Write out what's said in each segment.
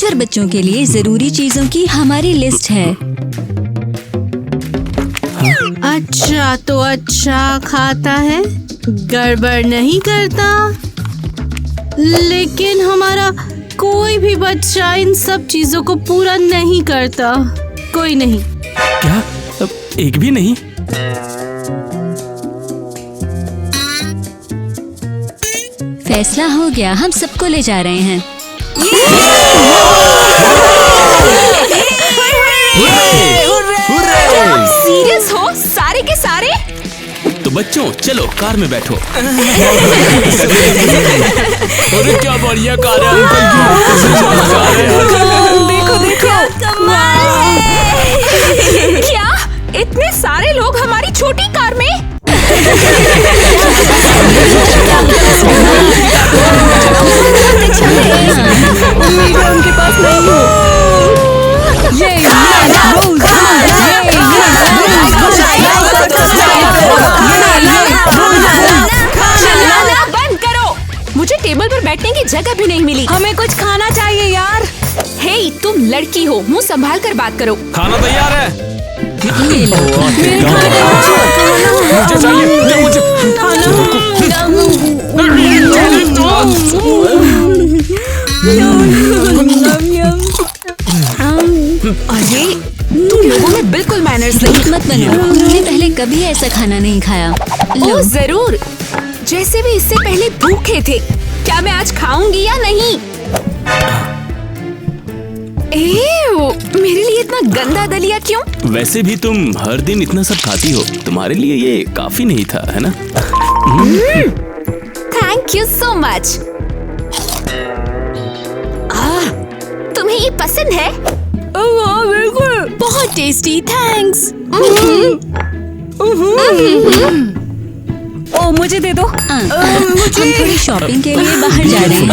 Adventure बच्चों के लिए जरूरी चीजों की हमारी लिस्ट है। अच्छा तो अच्छा खाता है, गड़बड़ नहीं करता, लेकिन हमारा कोई भी बच्चा इन सब चीजों को पूरा नहीं करता। कोई नहीं। क्या? अब एक भी नहीं? फैसला हो गया, हम सबको ले जा रहे हैं। सीरियस हो सारे के सारे? तो बच्चों चलो कार में बैठो। अरे क्या बढ़िया कार है अंकल की। देखो देखो कमाल है। क्या इतने सारे लोग हमारी छोटी कार में? उनके पास नहीं हो। बंद करो, मुझे टेबल पर बैठने की जगह भी नहीं मिली। हमें कुछ खाना चाहिए यार। हे तुम लड़की हो, मुंह संभाल कर बात करो। खाना तैयार है? ले लो। मुझे चाहिए, मुझे अरे तुम लोगों में बिल्कुल मैनर्स नहीं। मत बनो, तुमने पहले कभी ऐसा खाना नहीं खाया। ओ जरूर, जैसे भी इससे पहले भूखे थे। क्या मैं आज खाऊंगी या नहीं? मेरे लिए इतना गंदा दलिया क्यों? वैसे भी तुम हर दिन इतना सब खाती हो, तुम्हारे लिए ये काफी नहीं था, है ना? Thank you so much. तुम्हें ये पसंद है? बिल्कुल, बहुत टेस्टी, थैंक्स। ओ मुझे दे दो। हम थोड़ी शॉपिंग के लिए बाहर जा रहे हैं।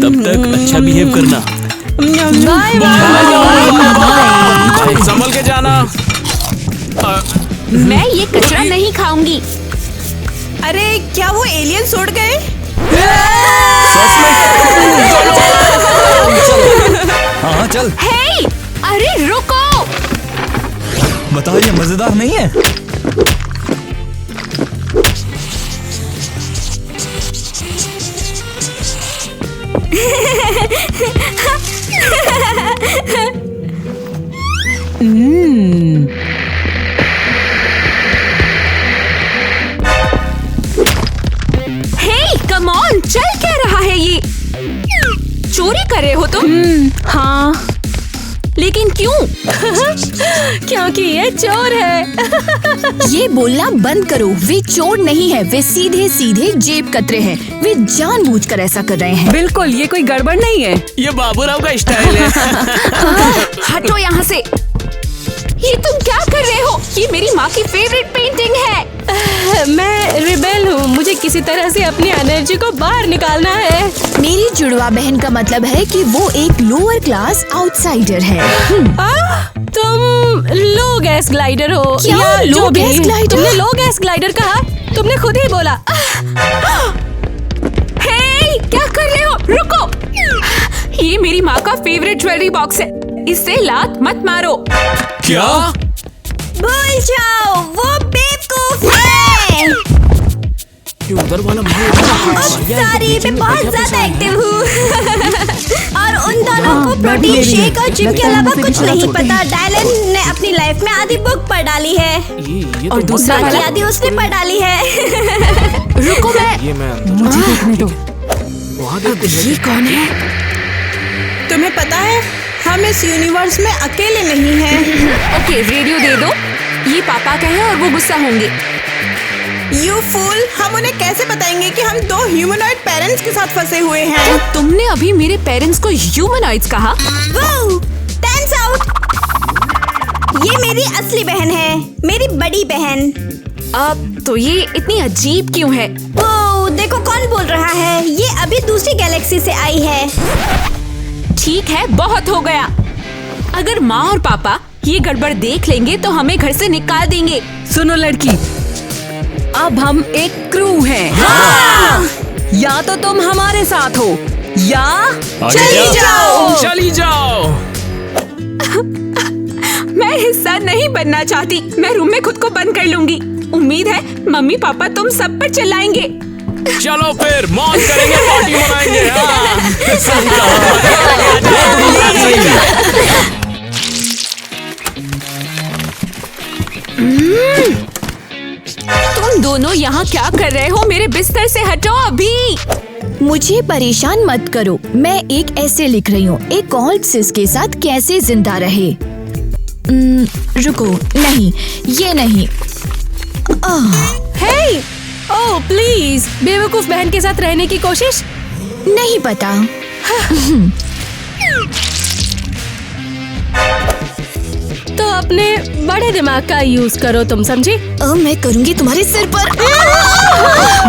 तब तक अच्छा बिहेव करना। बाय संभल के जाना। मैं ये कचरा नहीं खाऊंगी। अरे क्या वो एलियंस उड़ गए? हाँ चल। हे, अरे रुको। बताओ ये मजेदार नहीं है? हे कम ऑन, चल क्या रहा है ये? चोरी कर रहे हो तुम? हाँ, लेकिन क्यों? क्योंकि ये चोर है। ये बोलना बंद करो, वे चोर नहीं है, वे सीधे सीधे जेब कतरे हैं। वे जानबूझकर ऐसा कर रहे हैं। बिल्कुल, ये कोई गड़बड़ नहीं है। ये बाबूराव का स्टाइल है। हटो यहाँ से। ये तुम क्या कर रहे हो? ये मेरी माँ की फेवरेट पेंटिंग है। मैं रिबेल हूँ, मुझे किसी तरह से अपनी एनर्जी को बाहर निकालना है। मेरी जुड़वा बहन का मतलब है कि वो एक लोअर क्लास आउटसाइडर है। तुम लो गैस ग्लाइडर हो। क्या या लो जो भी। Gas glider? तुमने लो गैस ग्लाइडर कहा, तुमने खुद ही बोला। हे, क्या कर रहे हो? रुको। ये मेरी माँ का फेवरेट ज्वेलरी बॉक्स है, इससे लात मत मारो। क्या? भूल जाओ, वो बेवकूफ है। ये उधर वाला सारी मैं बहुत ज्यादा एक्टिव हूँ। और उन दोनों को प्रोटीन शेक और जिम के अलावा कुछ नहीं पता। डायलन ने अपनी लाइफ में आधी बुक पढ़ डाली है और दूसरा बाकी वाला? आधी उसने पढ़ डाली है। रुको, मुझे देखने दो। ये कौन है? तुम्हें पता है हम इस यूनिवर्स में अकेले नहीं हैं। ओके, रेडियो दे दो। ये पापा का है और वो गुस्सा होंगे। यू फूल, हम उन्हें कैसे बताएंगे कि हम दो ह्यूमनॉइड पेरेंट्स के साथ फंसे हुए हैं? क्या तुमने अभी मेरे पेरेंट्स को ह्यूमनॉइड्स कहा? वो टर्न्स आउट ये मेरी असली बहन है, मेरी बड़ी बहन। अब तो ये इतनी अजीब क्यों है? वो देखो कौन बोल रहा है, ये अभी दूसरी गैलेक्सी से आई है। ठीक है, बहुत हो गया। अगर माँ और पापा ये गड़बड़ देख लेंगे तो हमें घर से निकाल देंगे। सुनो लड़की, अब हम एक क्रू हैं। या तो तुम हमारे साथ हो या चली जाओ। चली जाओ। मैं हिस्सा नहीं बनना चाहती। मैं रूम में खुद को बंद कर लूंगी। उम्मीद है मम्मी पापा तुम सब पर चिल्लाएंगे। चलो फिर मौज करेंगे, पार्टी मनाएंगे। तुम दोनों यहाँ क्या कर रहे हो? मेरे बिस्तर से हटो अभी। मुझे परेशान मत करो। मैं एक ऐसे लिख रही हूँ, एक कॉल्सिस के साथ कैसे जिंदा रहे। रुको, नहीं, ये नहीं। हे, ओह प्लीज, बेवकूफ बहन के साथ रहने की कोशिश। नहीं पता। तो अपने बड़े दिमाग का यूज करो, तुम समझी? मैं करूंगी तुम्हारे सिर पर।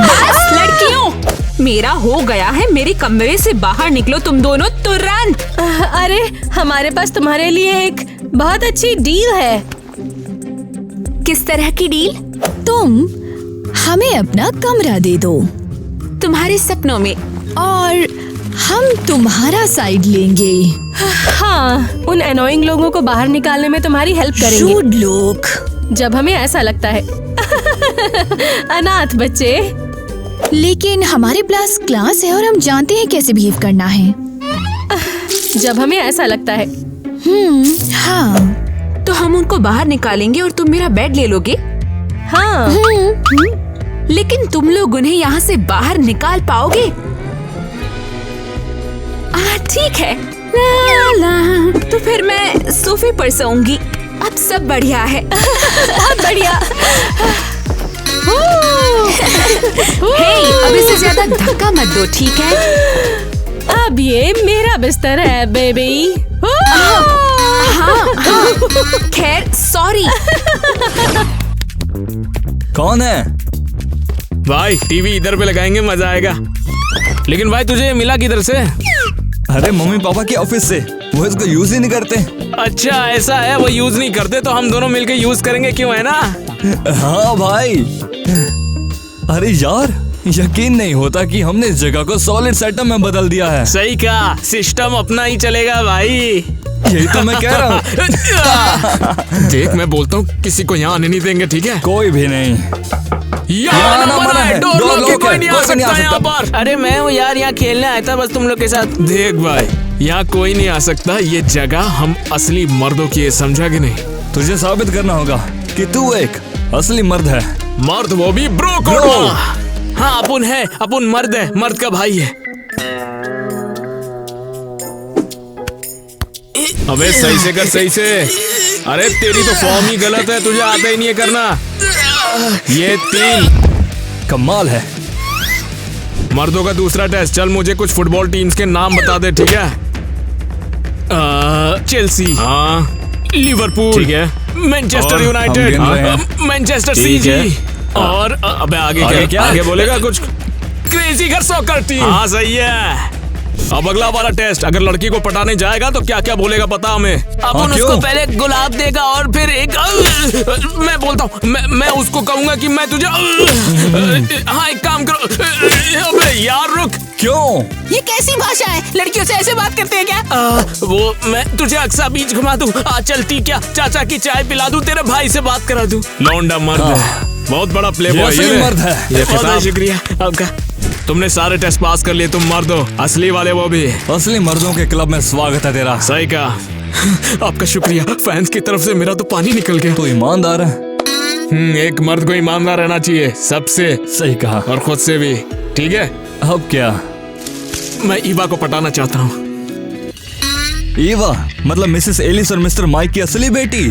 बस लड़कियों, मेरा हो गया है। मेरे कमरे से बाहर निकलो तुम दोनों तुरंत। अरे हमारे पास तुम्हारे लिए एक बहुत अच्छी डील है। किस तरह की डील? तुम हमें अपना कमरा दे दो तुम्हारे सपनों में। और हम तुम्हारा साइड लेंगे। हाँ, उन एनोइंग लोगों को बाहर निकालने में तुम्हारी हेल्प करेंगे। रूड लोग। जब हमें ऐसा लगता है। अनाथ बच्चे। लेकिन हमारे पास क्लास है और हम जानते हैं कैसे बिहेव करना है। जब हमें ऐसा लगता है। हाँ। तो हम उनको बाहर निकालेंगे और तुम मेरा बेड ले लोगे। हाँ। लेकिन तुम लोग उन्हें यहाँ से बाहर निकाल पाओगे? ठीक है। ला ला। तो फिर मैं सोफे पर सोऊंगी। अब सब बढ़िया है। बहुत बढ़िया। हे, अब इससे ज्यादा धक्का मत दो, ठीक है? अब ये मेरा बिस्तर है बेबी। हाँ, खैर सॉरी। कौन है? भाई टीवी इधर पे लगाएंगे, मजा आएगा। लेकिन भाई तुझे मिला किधर से? अरे मम्मी पापा के ऑफिस से। वो इसको यूज ही नहीं करते। अच्छा ऐसा है, वो यूज नहीं करते तो हम दोनों मिलके यूज करेंगे, क्यों, है ना? हाँ भाई। अरे यार, यकीन नहीं होता कि हमने इस जगह को सॉलिड सेटअप में बदल दिया है। सही कहा, सिस्टम अपना ही चलेगा भाई। यही तो मैं कह रहा हूँ। देख मैं बोलता हूँ किसी को यहाँ आने नहीं देंगे, ठीक है? कोई भी नहीं। यहाँ ना मना है, डोर लॉक है, कोई नहीं आ सकता यहाँ पर। अरे मैं हूँ यार, यहाँ खेलने आया था बस तुम लोग के साथ। देख भाई, यहाँ कोई नहीं आ सकता। ये जगह हम असली मर्दों की है, समझा कि नहीं? तुझे साबित करना होगा कि तू एक असली मर्द है। मर्द, वो भी ब्रो को। हाँ अपुन है, अपुन मर्द है, मर्द का भाई है। अबे सही से कर, सही से। अरे तेरी तो फॉर्म ही गलत है, तुझे आता ही नहीं है करना। ये 3 कमाल है। मर्दों का दूसरा टेस्ट। चल मुझे कुछ फुटबॉल टीम्स के नाम बता दे, ठीक है? चेल्सी, हाँ। लिवरपूल, ठीक है। Manchester United, Manchester CG. और अबे आगे क्या? आगे बोलेगा कुछ। क्रेजी घर सॉकर टीम, हाँ सही है। अब अगला वाला टेस्ट। अगर लड़की को पटाने जाएगा तो क्या क्या बोलेगा पता हमें? अपन उसको पहले गुलाब देगा और फिर एक मैं बोलता हूँ, मैं उसको कहूंगा कि मैं तुझे हाँ एक काम करो। अबे यार रुक। क्यों? ये कैसी भाषा है? लड़कियों से ऐसे बात करते हैं क्या? वो मैं तुझे अक्सा बीच घुमा दूं। चलती क्या, चाचा की चाय पिला दूं, तेरे भाई से बात करा दूं। लौंडा मर्द है, बहुत बड़ा प्ले बॉय ये मर्द है। ये बहुत शुक्रिया आपका। तुमने सारे टेस्ट पास कर लिए, तुम मर्द हो, असली वाले वो भी। असली मर्दों के क्लब में स्वागत है तेरा। सही कहा, आपका शुक्रिया। फैंस की तरफ से मेरा तो पानी निकल गया। तो ईमानदार है। एक मर्द को ईमानदार रहना चाहिए, सबसे। सही कहा। और खुद से भी, ठीक है? अब क्या? मैं ईवा को पटाना चाहता हूँ। ईवा मतलब मिसेस एलिस और मिस्टर माइक की असली बेटी?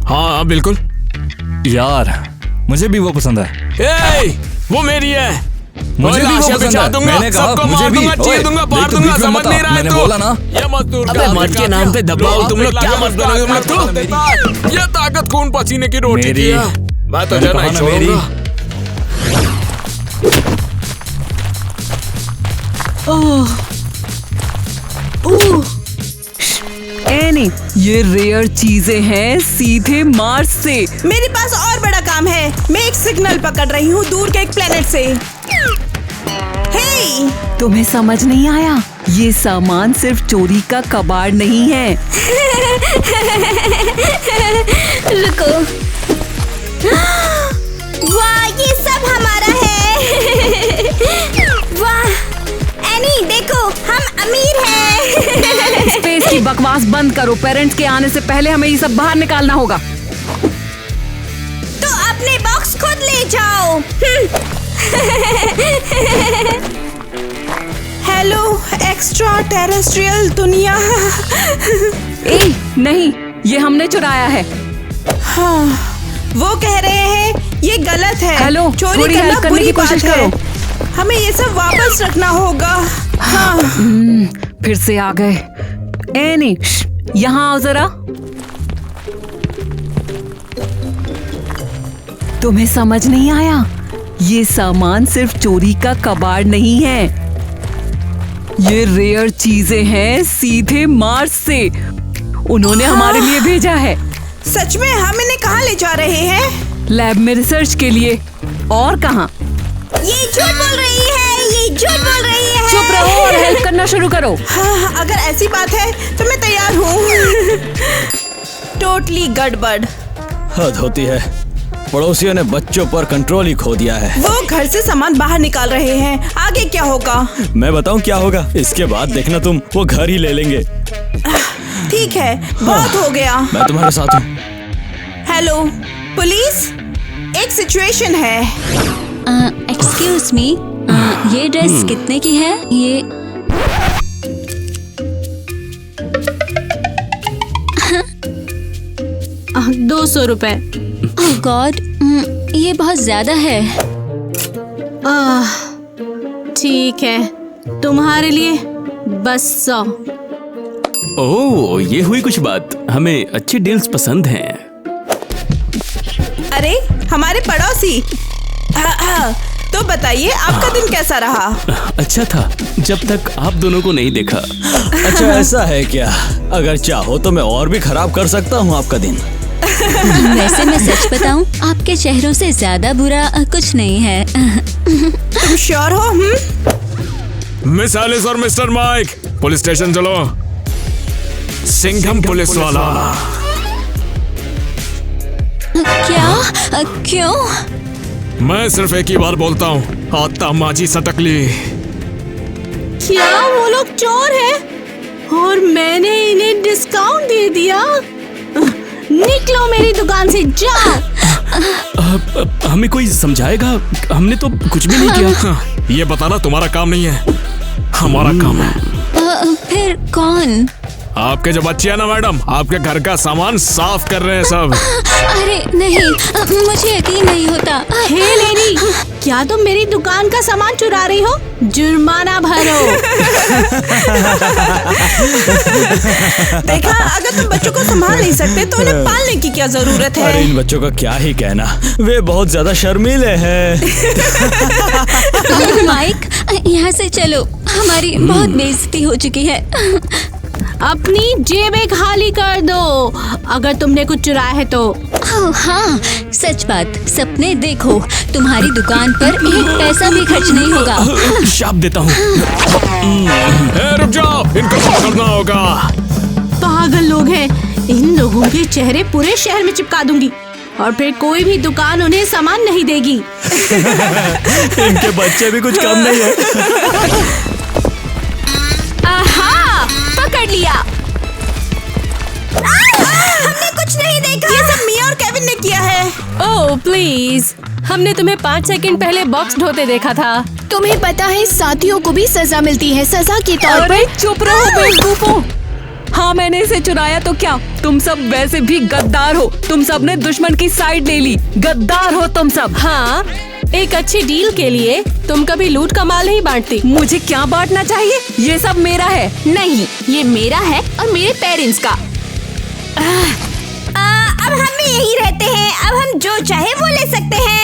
हाँ बिल्कुल। यार मुझे भी वो पसंद है। वो मेरी है। मुझे भी वो पसंद है। मैंने कहा मुझे भी। चीर दूंगा, पार दूंगा, समझ नहीं रहा है मैंने तू। बोला ना। ये मजदूर अबे मर्द के नाम पे दबाओ, तुम लोग क्या मर्द बनोगे तुम लोग? तो ये ताकत खून पसीने की रोटी मेरी। की है। मैं तो जाना ही छोड़ूंगा। एनी, ये रेयर चीजें हैं सीधे मार्स से। मेरे पास और बड़ा काम है। मैं एक सिग्नल पकड़ रही हूँ दूर के एक प्लेनेट से। हे! तुम्हें समझ नहीं आया? ये सामान सिर्फ चोरी का कबाड़ नहीं है। रुको। वाह, ये सब हमारा है। वाह एनी, देखो हम अमीर हैं। स्पेस की बकवास बंद करो। पेरेंट्स के आने से पहले हमें ये सब बाहर निकालना होगा। तो अपने बॉक्स खुद ले जाओ। हेलो एक्स्ट्रा टेरेस्ट्रियल दुनिया। नहीं, ये हमने चुराया है। हाँ, वो कह रहे हैं ये गलत है। हेलो, चोरी थोड़ी करना हेल्प करने बुरी की कोशिश बात है। करो। हमें ये सब वापस रखना होगा। हाँ। फिर से आ गए। एनी, यहाँ आओ जरा। तुम्हें समझ नहीं आया? ये सामान सिर्फ चोरी का कबाड़ नहीं है। ये रेयर चीजें हैं, सीधे मार्स से। उन्होंने हमारे लिए भेजा है। सच में? हम इन्हें कहाँ ले जा रहे हैं? लैब में रिसर्च के लिए। और कहाँ? ये झूठ बोल रही है, ये झूठ बोल रही है। चुप रहो और हेल्प करना शुरू करो। हाँ, अगर ऐसी बात है तो मैं तैयार हूँ। टोटली गड़बड़। हद होती है। पड़ोसियों ने बच्चों पर कंट्रोल ही खो दिया है। वो घर से सामान बाहर निकाल रहे हैं। आगे क्या होगा? मैं बताऊं क्या होगा? इसके बाद देखना तुम, वो घर ही ले लेंगे। ठीक है, बहुत हो गया। मैं तुम्हारे साथ हूँ। हेलो पुलिस, एक सिचुएशन है। एक्सक्यूज मी, ये ड्रेस कितने की है? ये 200 रुपए। ओह गॉड, ये बहुत ज्यादा है। ठीक है, तुम्हारे लिए बस 100। ओह, ये हुई कुछ बात। हमें अच्छी डील्स पसंद हैं। अरे हमारे पड़ोसी। तो बताइए आपका दिन कैसा रहा? अच्छा था, जब तक आप दोनों को नहीं देखा। अच्छा ऐसा है क्या? अगर चाहो तो मैं और भी खराब कर सकता हूँ आपका दिन। वैसे मैं सच बताऊं, आपके चेहरों से ज्यादा बुरा कुछ नहीं है। तुम श्योर हो? मिस एलिस और मिस्टर माइक, पुलिस स्टेशन चलो। सिंघम पुलिस वाला। क्या? क्यों? मैं सिर्फ एक ही बार बोलता हूँ, आता माजी सटकली। क्या वो लोग चोर हैं? और मैंने इन्हें डिस्काउंट दे दिया? निकलो मेरी दुकान से, जाओ। हमें कोई समझाएगा? हमने तो कुछ भी नहीं किया। ये बताना तुम्हारा काम नहीं है, हमारा काम है। फिर कौन? आपके जो बच्चे हैं ना मैडम, आपके घर का सामान साफ कर रहे हैं सब। अरे नहीं, मुझे यकीन नहीं होता। हे लेडी, क्या तुम मेरी दुकान का सामान चुरा रही हो? जुर्माना भरो। देखा, अगर तुम बच्चों को संभाल नहीं सकते तो उन्हें पालने की क्या जरूरत है? अरे इन बच्चों का क्या ही कहना, वे बहुत ज्यादा शर्मीले हैं। माइक, यहाँ से चलो, हमारी बहुत बेइज्जती हो चुकी है। अपनी जेबें खाली कर दो, अगर तुमने कुछ चुराया है तो। हाँ, सच बात। सपने देखो, तुम्हारी दुकान पर एक पैसा भी खर्च नहीं होगा। शाप देता हूँ। रुक जाओ, इनको पकड़ना होगा। पागल लोग हैं, इन लोगों के चेहरे पूरे शहर में चिपका दूंगी और फिर कोई भी दुकान उन्हें सामान नहीं देगी। इनके बच्चे भी कुछ कम नहीं है। आहा, पकड़ लिया। हमने कुछ नहीं देखा। ये सब मिया और केविन ने किया है। ओह प्लीज, हमने तुम्हें 5 सेकंड पहले बॉक्स ढोते देखा था। तुम्हें पता है साथियों को भी सजा मिलती है, सजा के तौर अरे पर। चुप रहो बेवकूफों। हाँ, मैंने इसे चुराया तो क्या? तुम सब वैसे भी गद्दार हो। तुम सब ने दुश्मन की साइड ले ली। गद्दार हो तुम सब। हाँ, एक अच्छी डील के लिए तुम कभी लूट का माल नहीं बांटती। मुझे क्या बांटना चाहिए? ये सब मेरा है। नहीं, ये मेरा है और मेरे पेरेंट्स का। अब हम भी यही रहते हैं, अब हम जो चाहे वो ले सकते हैं।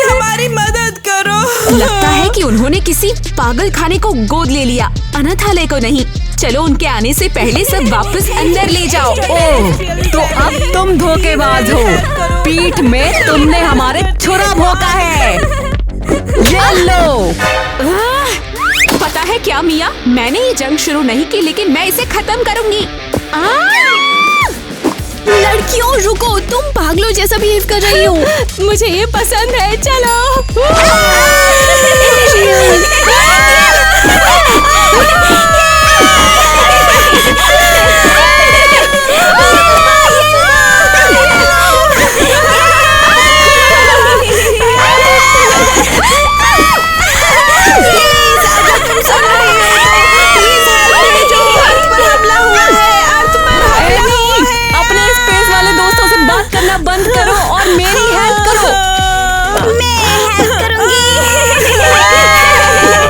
हमारी मदद करो। लगता है कि उन्होंने किसी पागल खाने को गोद ले लिया, अनाथालय को नहीं। चलो उनके आने से पहले सब वापस अंदर ले जाओ। ओह, तो अब तुम धोखेबाज हो। पीठ में तुमने हमारे छुरा भोंका है। ये लो। पता है क्या मिया, मैंने ये जंग शुरू नहीं की, लेकिन मैं इसे खत्म करूंगी। लड़कियों रुको, तुम पागलों जैसा बिहेव कर रही हो। मुझे ये पसंद है, चलो। बंद करो और मेरी हेल्प करो। मैं हेल्प करूंगी।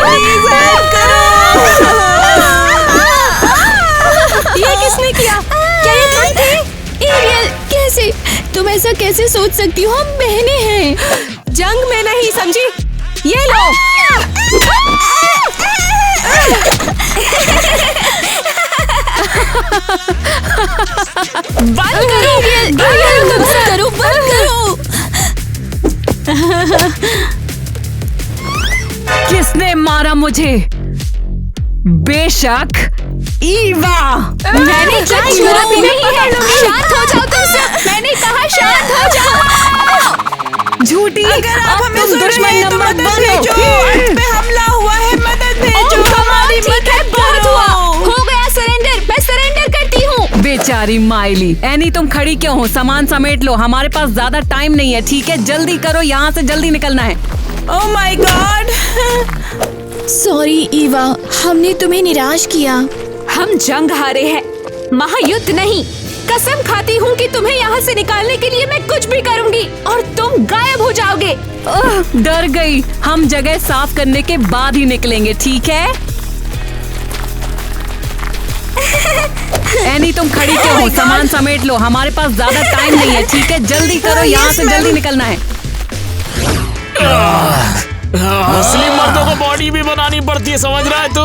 प्लीज हेल्प करो। ये किसने किया? क्या ये तुम थे? एरियल, कैसे तुम ऐसा कैसे सोच सकती हो? हम बहनें हैं। जंग में नहीं, समझी? ये लो। बंद करो, बंद करो, बंद करो। किसने मारा मुझे? बेशक ईवा। मैंने कुछ मारा भी नहीं है। शांत हो जाओ तुम सब। मैंने कहा शांत हो जाओ। झूठी, अगर आप हमें तुम सुन रहे दुश्मन हैं तो नंबर मदद 1 भेजो। हो। अर्थ पे हमला हुआ है, मदद भेजो। हमारी ठीक है, मदद बहुत हुआ। करो। हो गया सरेंडर, मैं सरेंडर करती हूँ। बेचारी माइली। एनी तुम खड़ी क्यों हो? सामान समेट लो, हमारे पास ज्यादा टाइम नहीं है। ठीक है, जल्दी करो, यहाँ से जल्दी निकलना है। Oh my God. Sorry Eva, हमने तुम्हें निराश किया। हम जंग हारे हैं, महायुद्ध नहीं। कसम खाती हूँ कि तुम्हें यहाँ से निकालने के लिए मैं कुछ भी करूँगी और तुम गायब हो जाओगे। डर गई। हम जगह साफ करने के बाद ही निकलेंगे, ठीक है? एनी तुम खड़ी क्यों हो? सामान समेट लो, हमारे पास ज्यादा टाइम नहीं है। ठीक है, जल्दी करो, यहाँ से जल्दी निकलना है। असली मर्दों को बॉडी भी बनानी पड़ती है, समझ रहा है तू?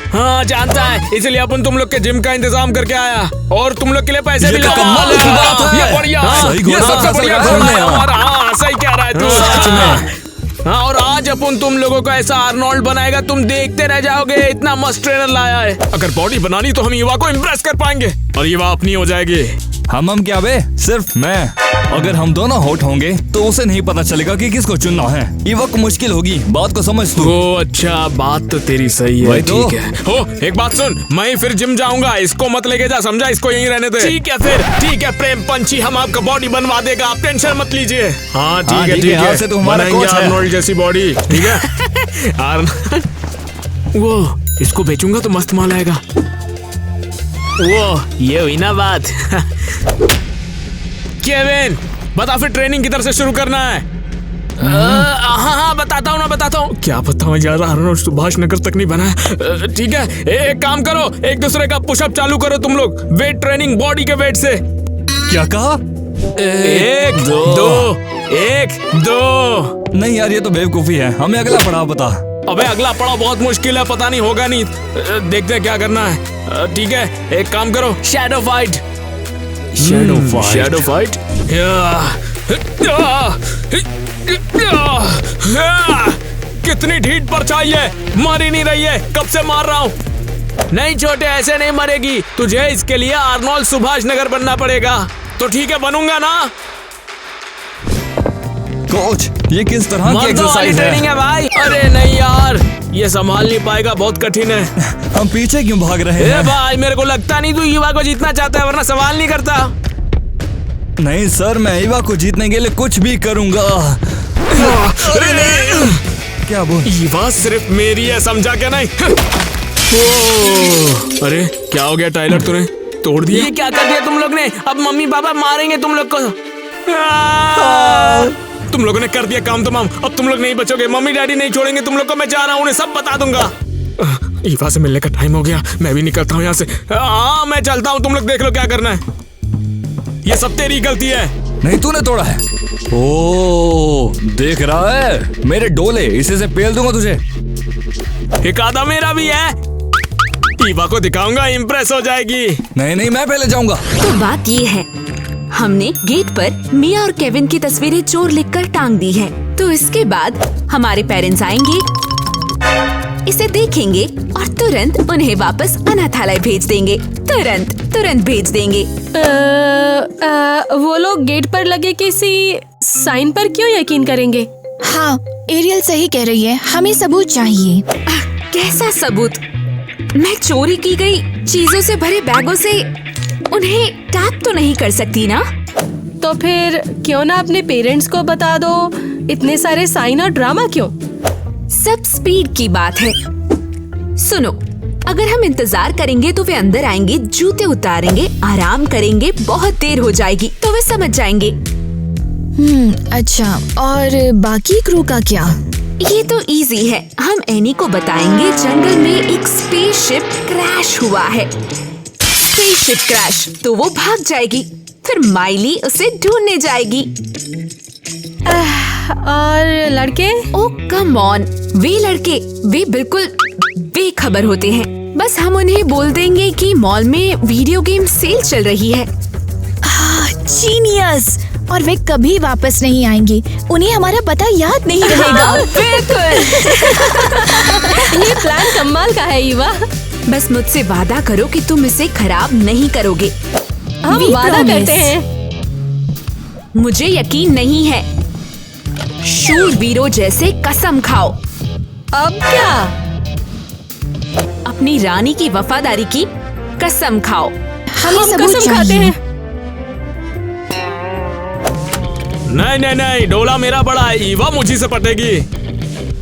हाँ जानता है, इसलिए अपन तुम लोग के जिम का इंतजाम करके आया और तुम लोग के लिए पैसे भी कमाल की बात है। ये बढ़िया, सही ये घोड़ा सबसे हासिल बढ़िया कर घोड़ा रहे है हैं। हमारा। हाँ सही कह रहा है तू। सच में। हाँ, और आज अपन तुम लोगों को ऐसा आर्नोल्ड बनाएगा, तुम देखते रह जाओगे। इतना मस्त ट्रेनर लाया है। अगर बॉडी बनानी तो हम युवा को इम्प्रेस कर पाएंगे और युवा अपनी हो जाएगी। हम क्या बे? सिर्फ मैं। अगर हम दोनों हॉट होंगे तो उसे नहीं पता चलेगा कि किसको चुनना है। ये वक्त मुश्किल होगी, बात को समझ तू। ओ अच्छा, बात तो तेरी सही है। वही तो। ठीक है। हो एक बात सुन, मैं फिर जिम जाऊंगा, इसको मत लेके जा, समझा? इसको यहीं रहने दे। ठीक है फिर, ठीक है प्रेम पंछी, हम आपका बॉडी बनवा देगा, आप टेंशन मत लीजिए। हाँ ठीक है, ठीक यहाँ से है, तो हमारा बनाएंगे कोच है। आर्नोल्ड जैसी बॉडी। ठीक है। वो इसको बेचूंगा तो मस्त माल आएगा। वो ये हुई ना बात। केविन बता, फिर ट्रेनिंग किधर से शुरू करना है? हाँ बताता हूँ ना, बताता हूँ। क्या पता मैं ज्यादा आर्नोल्ड सुभाष नगर तक नहीं बना है। ठीक है, एक काम करो, एक दूसरे का पुशअप चालू करो तुम लोग। वेट ट्रेनिंग बॉडी के वेट से। क्या कहा? एक दो, एक दो। नहीं यार, ये तो बेवकूफी है। हमें अगला पड़ाव बता। अबे अगला पड़ाव बहुत मुश्किल है, पता नहीं होगा नहीं। देखते हैं क्या करना है। ठीक है, एक काम करो, शैडो फाइट। Shadow fight. कितनी ढीठ पर चाहिए, मर ही नहीं रही है, कब से मार रहा हूँ। नहीं छोटे, ऐसे नहीं मरेगी। तुझे इसके लिए आर्नोल्ड सुभाष नगर बनना पड़ेगा। तो ठीक है, बनूंगा ना। कोच, ये किस तरह की एक्सरसाइज ट्रेनिंग है भाई? अरे नहीं यार, ये संभाल नहीं पाएगा, बहुत कठिन है। हम पीछे क्यों भाग रहे हैं? भाई मेरे को लगता नहीं तू युवा को जीतना चाहता है, वरना सवाल नहीं करता। नहीं सर, मैं युवा को जीतने के लिए कुछ भी करूंगा। क्या बोल? युवा सिर्फ मेरी है, समझा क्या? नहीं। अरे क्या हो गया टाइलर, तूने तोड़ दिया? ये क्या कर दिया तुम लोग ने? अब मम्मी पापा मारेंगे तुम लोग को। तुम लोगों ने कर दिया काम तमाम, अब तुम लोग नहीं बचोगे। मम्मी डैडी नहीं छोड़ेंगे तुम लोग को। मैं जा रहा हूँ, उन्हें सब बता दूंगा। ईवा से मिलने का टाइम हो गया, मैं भी निकलता हूँ यहाँ से। हाँ मैं चलता हूँ, तुम लोग देख लो क्या करना है। ये सब तेरी गलती है। नहीं, तूने तोड़ा है। ओ, देख रहा है मेरे डोले, इसे से पेल दूंगा तुझे। एक आधा मेरा भी है, ईवा को दिखाऊंगा, इम्प्रेस हो जाएगी। नहीं नहीं, मैं पहले जाऊंगा। तो बात ये है, हमने गेट पर मिया और केविन की तस्वीरें चोर लिखकर टांग दी है। तो इसके बाद हमारे पेरेंट्स आएंगे, इसे देखेंगे और तुरंत उन्हें वापस अनाथालय भेज देंगे। तुरंत भेज देंगे। वो लोग गेट पर लगे किसी साइन पर क्यों यकीन करेंगे? हाँ, एरियल सही कह रही है, हमें सबूत चाहिए। कैसा सबूत? मैं चोरी की गई चीजों से भरे बैगों से उन्हें टैग तो नहीं कर सकती ना? तो फिर क्यों ना अपने पेरेंट्स को बता दो। इतने सारे साइन और ड्रामा क्यों? सब स्पीड की बात है। सुनो, अगर हम इंतजार करेंगे तो वे अंदर आएंगे, जूते उतारेंगे, आराम करेंगे, बहुत देर हो जाएगी तो वे समझ जाएंगे। अच्छा, और बाकी क्रू का क्या? ये तो इजी है। हम एनी को बताएंगे जंगल में एक स्पेसशिप क्रैश हुआ है। स्पेसशिप क्रैश तो वो भाग जाएगी, फिर माइली उसे ढूंढने जाएगी। और लड़के? ओ कम ऑन, वे लड़के वे बिल्कुल बेखबर होते हैं। बस हम उन्हें बोल देंगे कि मॉल में वीडियो गेम सेल चल रही है। जीनियस! और वे कभी वापस नहीं आएंगे, उन्हें हमारा पता याद नहीं रहेगा। बिल्कुल। ये प्लान कमाल का है ईवा। बस मुझसे वादा करो कि तुम इसे खराब नहीं करोगे। हम वादा करते हैं। मुझे यकीन नहीं है। शूरवीरों जैसे कसम खाओ। अब क्या? अपनी रानी की वफादारी की कसम खाओ। हम कसम खाते हैं। नहीं, डोला मेरा बड़ा है, ईवा मुझी से पटेगी।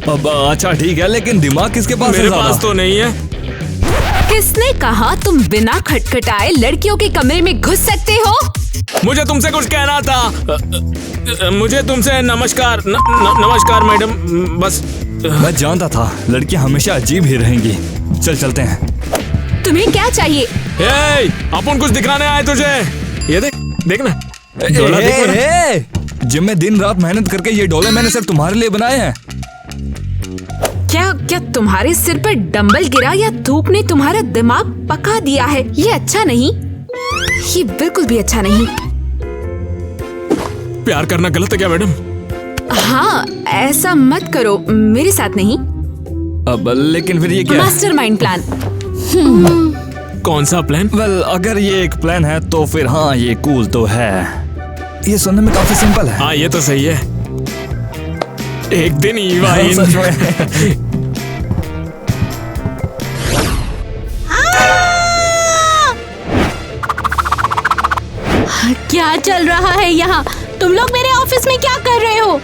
अब अच्छा ठीक है, लेकिन दिमाग किसके पास है? मेरे पास तो नहीं है। किसने कहा तुम बिना खटखटाए लड़कियों के कमरे में घुस सकते हो? मुझे तुमसे कुछ कहना था। मुझे तुमसे नमस्कार नमस्कार मैडम। बस मैं जानता था लड़कियां हमेशा अजीब ही रहेंगी। चलते हैं। तुम्हें क्या चाहिए? अपन कुछ दिखाने आए तुझे। ये देखना। डोला जिम में दिन रात मेहनत करके ये डॉलर मैंने सिर्फ तुम्हारे लिए बनाए हैं। क्या तुम्हारे सिर पर डंबल गिरा या धूप ने तुम्हारा दिमाग पका दिया है? ये अच्छा नहीं, ये बिल्कुल भी अच्छा नहीं। प्यार करना गलत है क्या मैडम? हाँ, ऐसा मत करो, मेरे साथ नहीं। अब लेकिन फिर ये क्या? Mastermind plan. कौन सा प्लान? वेल, अगर ये एक प्लान है तो फिर हाँ, ये कूल तो है। ये सुनने में काफी सिंपल है। हाँ, ये तो सही है। एक दिन ईवा क्या चल रहा है यहाँ? तुम लोग मेरे ऑफिस में क्या कर रहे हो?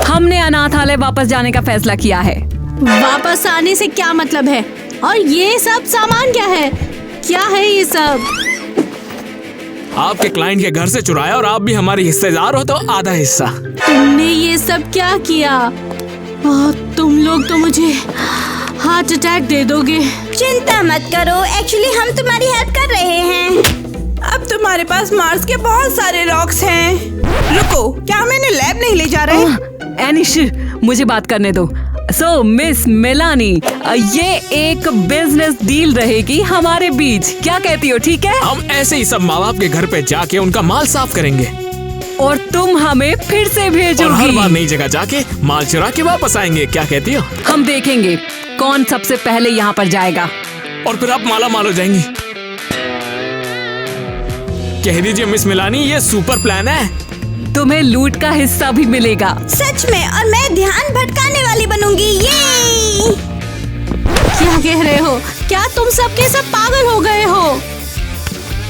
हमने अनाथालय वापस जाने का फैसला किया है। वापस आने से क्या मतलब है? और ये सब सामान क्या है? क्या है ये सब? आपके क्लाइंट के घर से चुराया और आप भी हमारी हिस्सेदार हो तो आधा हिस्सा। तुमने ये सब क्या किया? तुम लोग तो मुझे हार्ट अटैक दे दोगे। चिंता मत करो, एक्चुअली हम तुम्हारी हेल्प कर रहे हैं। अब तुम्हारे पास मार्स के बहुत सारे रॉक्स हैं। रुको, क्या हम इन्हें लैब नहीं ले जा रहे? एनिश, मुझे बात करने दो। सो मिस मेलानी, ये एक बिजनेस डील रहेगी हमारे बीच, क्या कहती हो? ठीक है, हम ऐसे ही सब माँ बाप के घर पे जाके उनका माल साफ करेंगे और तुम हमें फिर से भेजोगी। और हर बार नई जगह जाके माल चुरा के वापस आएंगे, क्या कहती हो? हम देखेंगे कौन सबसे पहले यहाँ पर जाएगा। और फिर आप माला माल हो जाएंगी। कह दीजिए मिस मिलानी, ये सुपर प्लान है। तुम्हें लूट का हिस्सा भी मिलेगा। सच में, और मैं ध्यान भटकाने वाली बनूंगी। ये क्या कह रहे हो? क्या तुम सबके सब पागल हो गए हो?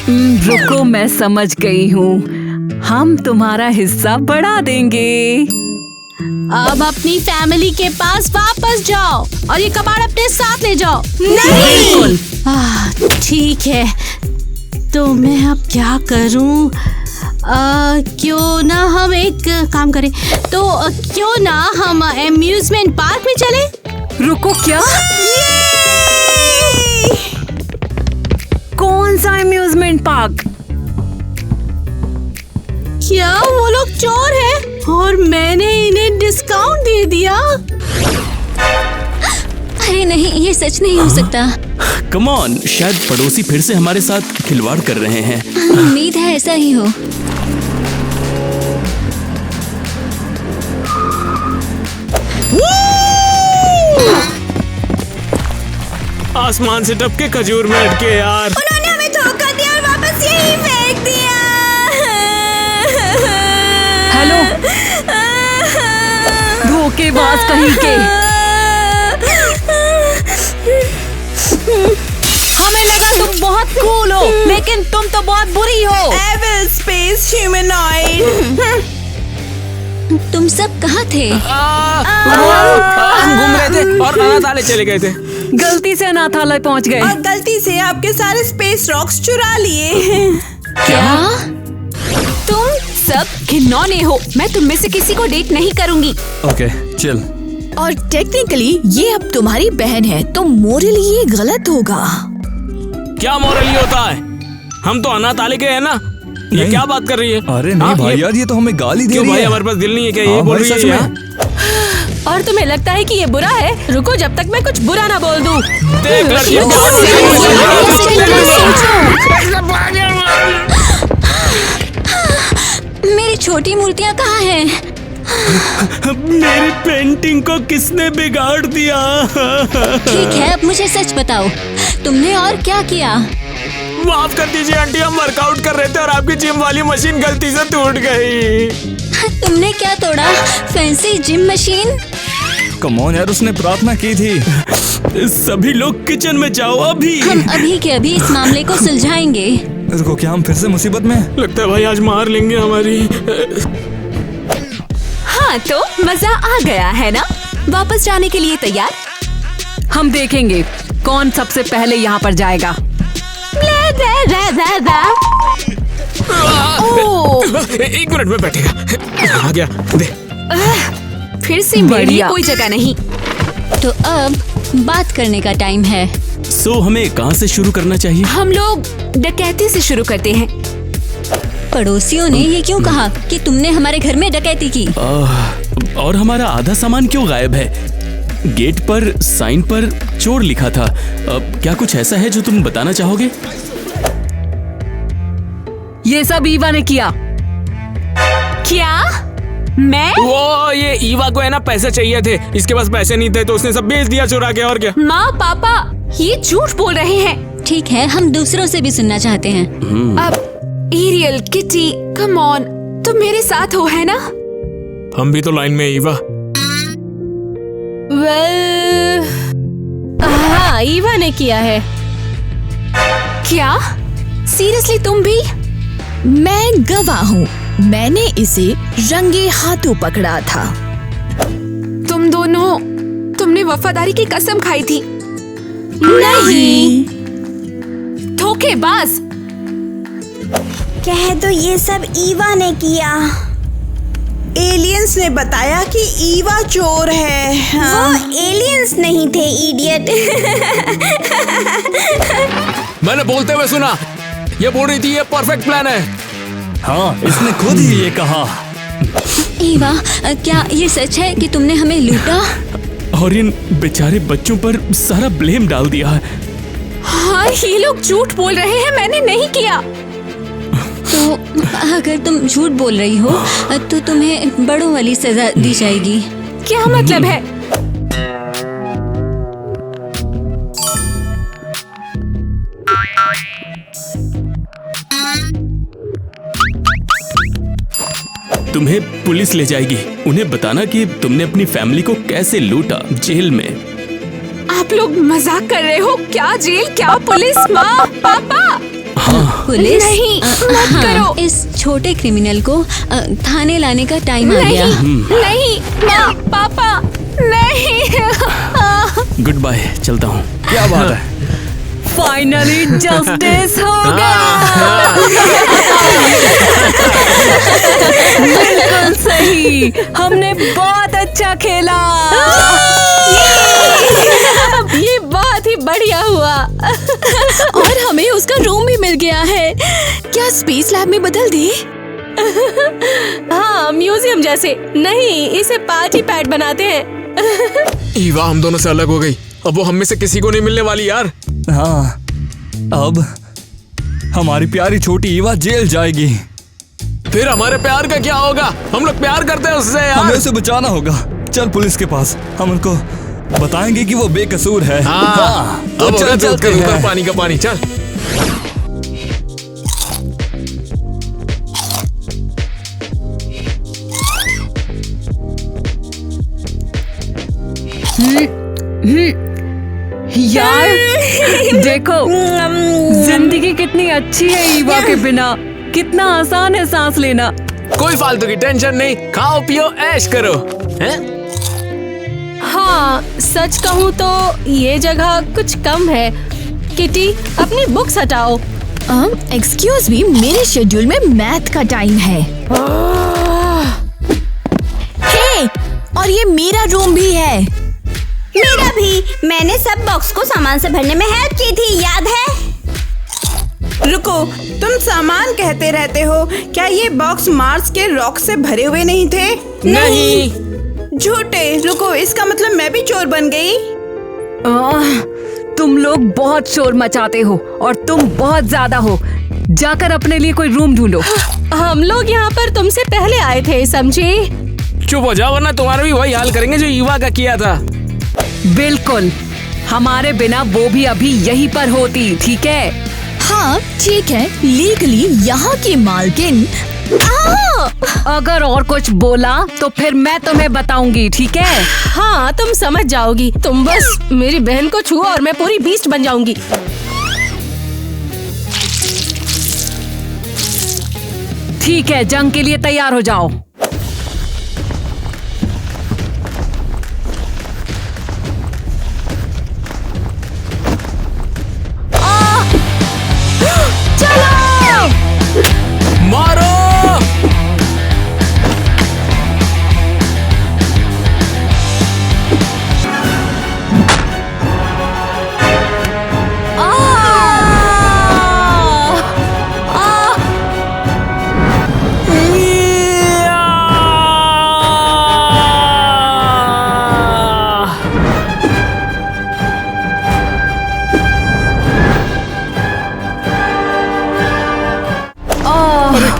रुको, मैं समझ गई हूँ। हम तुम्हारा हिस्सा बढ़ा देंगे। अब अपनी फैमिली के पास वापस जाओ और ये कबाड़ अपने साथ ले जाओ। नहीं। ठीक है, तो मैं अब क्या करूं? क्यों ना हम एक काम करें, तो क्यों ना हम एम्यूजमेंट पार्क में चलें? रुको, क्या? कौन सा एम्यूजमेंट पार्क? क्या वो लोग चोर हैं और मैंने इन्हें डिस्काउंट दे दिया? अरे नहीं, ये सच नहीं हो सकता। कम ऑन, शायद पड़ोसी फिर से हमारे साथ खिलवाड़ कर रहे हैं। उम्मीद है ऐसा ही हो। आसमान से टपके खजूर में अटके यार। उन्होंने हमें धोखा दिया और वापस यही फेंक दिया। हेलो, धोखेबाज कहीं के। हमें लगा तुम बहुत कूल हो, लेकिन तुम तो बहुत बुरी हो। Evil space humanoid. तुम सब कहाँ थे? हम घूम रहे थे और अनाथालय चले गए थे। गलती से अनाथालय पहुंच गए और गलती से आपके सारे स्पेस रॉक्स चुरा लिए। क्या? तुम सब घिनौने हो। मैं तुम में से किसी को डेट नहीं करूंगी। ओके चल। और टेक्निकली ये अब तुम्हारी बहन है, तो मोरली ये गलत होगा। क्या मोरली होता है? हम तो अनाथालय के हैं ना। ये नहीं। क्या बात कर रही है? अरे नहीं भाई यार, ये तो हमें गाली दे क्यों रही भाई, है। हमारे पास दिल नहीं है क्या? हाँ ये बोल भाई, रही सच है में। यहाँ? और तुम्हें लगता है कि ये बुरा है? रुको जब तक मैं कुछ बुरा ना बोल दूं। देख लड़की। मेरी छोटी मूर्तियाँ कहाँ हैं? मेरी पेंटिंग को किसने बिगाड़ दिया? ठीक है, अब मुझे सच बताओ, तुमने और क्या किया? माफ कर दीजिए आंटी, हम वर्कआउट कर रहे थे और आपकी जिम वाली मशीन गलती से टूट गई। तुमने क्या तोड़ा? Fancy gym machine? Come on यार, उसने प्रार्थना की थी। सभी लोग किचन में जाओ अभी। हम अभी के अभी इस मामले को सुलझाएंगे। रुको, क्या हम फिर से मुसीबत में? लगता है भाई आज मार लेंगे हमारी। हाँ तो मजा आ गया है ना? वापस जाने के लिए तैयार? हम देखेंगे कौन सबसे पहले यहाँ पर जाएगा। एक मिनट में बैठेगा। आ गया, दे। फिर से मेरे लिए बढ़िया। कोई जगह नहीं। तो अब बात करने का टाइम है। सो हमें कहाँ से शुरू करना चाहिए? हम लोग डकैती से शुरू करते हैं। पड़ोसियों ने ये क्यों कहा कि तुमने हमारे घर में डकैती की? और हमारा आधा सामान क्यों गायब है? गेट पर साइन पर चोर लिखा था। क्या कुछ ऐसा है जो तुम बताना चाहोगे? ये सब ईवा ने किया। क्या? मैं? वो ये ईवा को है ना पैसे चाहिए थे, इसके पास पैसे नहीं थे तो उसने सब बेच दिया चुरा के। और क्या? माँ पापा ये झूठ बोल रहे हैं। ठीक है, हम दूसरों से भी सुनना चाहते हैं। अब एरियल, किटी, कम ऑन, तुम मेरे साथ हो है ना? हम भी तो लाइन में ईवा। हाँ, ईवा ने किया है। क्या? सीरियसली तुम भी? मैं गवाह हूँ, मैंने इसे रंगे हाथों पकड़ा था। तुम दोनों, तुमने वफादारी की कसम खाई थी। नहीं। धोखेबाज। कह दो ये सब ईवा ने किया। एलियंस ने बताया कि ईवा चोर है। हाँ। वो एलियंस नहीं थे, इडियट। मैंने बोलते हुए सुना, ये बोल रही थी ये परफेक्ट प्लान है। हाँ, इसने खुद ही ये कहा। ईवा, क्या ये सच है कि तुमने हमें लूटा? और इन बेचारे बच्चों पर सारा ब्लेम डाल दिया है। हाँ, ये लोग झूठ बोल रहे हैं, मैंने नहीं किया। तो अगर तुम झूठ बोल रही हो तो तुम्हें बड़ों वाली सजा दी जाएगी। क्या मतलब है? तुम्हें पुलिस ले जाएगी। उन्हें बताना कि तुमने अपनी फैमिली को कैसे लूटा जेल में। आप लोग मजाक कर रहे हो? क्या जेल, क्या पुलिस? माँ पापा। पुलिस? नहीं, मत करो। इस छोटे क्रिमिनल को थाने लाने का टाइम आ गया। नहीं, माँ पापा, नहीं। गुड बाय, चलता हूँ। क्या बात है? फाइनली जस्टिस हो गया। बिल्कुल सही, हमने बहुत अच्छा खेला। ये बहुत ही बढ़िया हुआ। और हमें उसका रूम भी मिल गया है। क्या स्पेस लैब में बदल दे? हाँ, म्यूजियम जैसे। नहीं, इसे पार्टी पैड बनाते हैं। ईवा हम दोनों से अलग हो गई, अब वो हम में से किसी को नहीं मिलने वाली यार। हाँ, अब हमारी प्यारी छोटी ईवा जेल जाएगी। फिर हमारे प्यार का क्या होगा? हम लोग प्यार करते हैं उससे यार। हमें उसे बचाना होगा। चल पुलिस के पास, हम उनको बताएंगे कि वो बेकसूर है। हाँ, तो अब चल चलते हैं। पानी का पानी चल। यार देखो जिंदगी कितनी अच्छी है ईवा के बिना। कितना आसान है सांस लेना। कोई फालतू की टेंशन नहीं, खाओ पियो ऐश करो। हैं? हाँ, सच कहूँ तो ये जगह कुछ कम है। किटी, अपनी बुक्स हटाओ। एक्सक्यूज मी, मेरे शेड्यूल में मैथ का टाइम है। हे, और ये मेरा रूम भी है। मेरा भी। मैंने सब बॉक्स को सामान से भरने में हेल्प की थी, याद है? रुको, तुम सामान कहते रहते हो, क्या ये बॉक्स मार्स के रॉक से भरे हुए नहीं थे? नहीं। झूठे। रुको, इसका मतलब मैं भी चोर बन गई? तुम लोग बहुत शोर मचाते हो और तुम बहुत ज्यादा हो। जाकर अपने लिए कोई रूम ढूंढो। हम लोग यहाँ पर तुमसे पहले आए थे, समझे? चुप हो जाओ वरना तुम्हारा भी वही हाल करेंगे जो ईवा का किया था। बिल्कुल, हमारे बिना वो भी अभी यहीं पर होती। ठीक है? हाँ ठीक है, लीगली यहाँ की मालकिन। अगर और कुछ बोला तो फिर मैं तुम्हें बताऊंगी। ठीक है? हाँ, तुम समझ जाओगी। तुम बस मेरी बहन को छुओ और मैं पूरी बीस्ट बन जाऊंगी। ठीक है, जंग के लिए तैयार हो जाओ। मारो!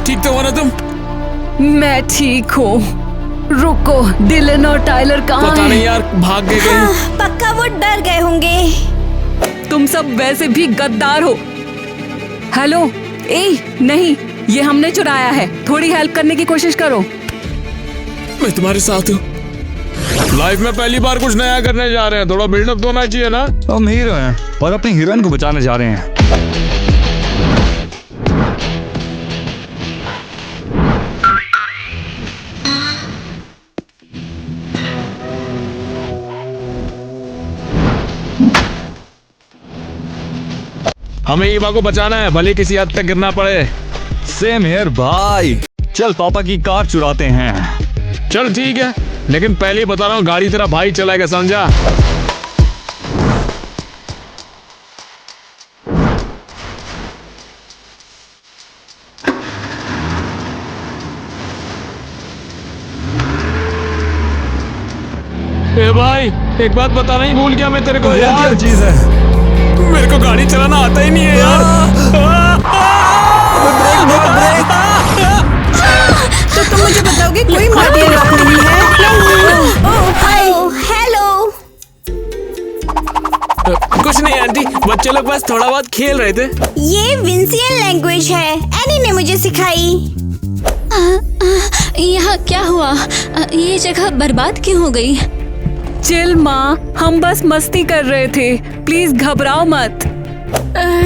ठीक तो हो ना तुम? मैं ठीक हूँ। रुको, डिलन और टाइलर कहाँ पता हैं? नहीं यार, भाग गए कहीं। हाँ, पक्का वो डर गए होंगे। तुम सब वैसे भी गद्दार हो। हेलो, नहीं, ये हमने चुराया है। थोड़ी हेल्प करने की कोशिश करो। मैं तुम्हारे साथ हूँ। लाइफ में पहली बार कुछ नया करने जा रहे हैं, थोड़ा बिल्डअप तो होना चाहिए ना। हम हीरो हैं और अपनी हीरोइन को बचाने जा रहे हैं। हमें ईवा को बचाना है, भले किसी हद तक गिरना पड़े। सेम हियर भाई। चल पापा की कार चुराते हैं। चल ठीक है, लेकिन पहले ही बता रहा हूँ, गाड़ी तेरा भाई चलाएगा, समझा? ए भाई, एक बात बताना ही भूल गया मैं तेरे को यार। क्या चीज है? मेरे को गाड़ी चलाना आता ही नहीं है यार। तो तुम मुझे बताओगे कोई मार्टिन रॉक नहीं है? हेलो। कुछ नहीं आंटी, बच्चे लोग बस थोड़ा बहुत खेल रहे थे। ये विंसियन लैंग्वेज है, एनी ने मुझे सिखाई। यहाँ क्या हुआ? ये जगह बर्बाद क्यों हो गई? चिल माँ, हम बस मस्ती कर रहे थे। प्लीज घबराओ मत।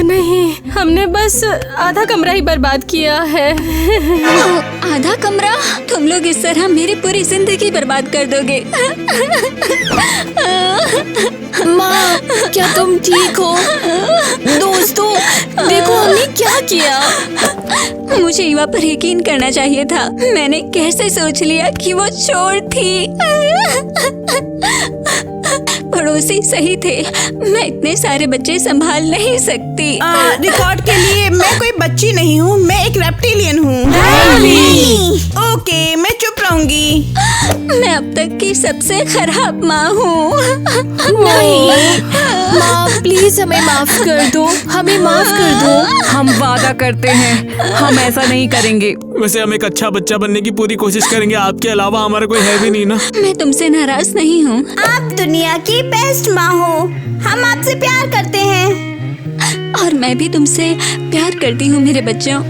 नहीं, हमने बस आधा कमरा ही बर्बाद किया है। आधा कमरा? तुम लोग इस तरह मेरी पूरी जिंदगी बर्बाद कर दोगे। माँ, क्या तुम ठीक हो? दोस्तों, देखो हमने क्या किया। मुझे ईवा पर यकीन करना चाहिए था। मैंने कैसे सोच लिया कि वो चोर थी। पड़ोसी सही थे, मैं इतने सारे बच्चे संभाल नहीं सकती। रिकॉर्ड के लिए मैं कोई बच्ची नहीं हूँ, मैं एक रेप्टिलियन हूँ। ओके, मैं चुप रहूंगी। मैं अब तक की सबसे खराब माँ हूँ। नहीं माँ, प्लीज हमें माफ कर दो, हमें माफ कर दो। हम वादा करते हैं हम ऐसा नहीं करेंगे। वैसे हम एक अच्छा बच्चा बनने की पूरी कोशिश करेंगे, आपके अलावा हमारा कोई है भी नहीं ना। मैं तुमसे नाराज नहीं हूँ। आप दुनिया की बेस्ट माँ हो, हम आपसे प्यार करते हैं। और मैं भी तुमसे प्यार करती हूँ मेरे बच्चों।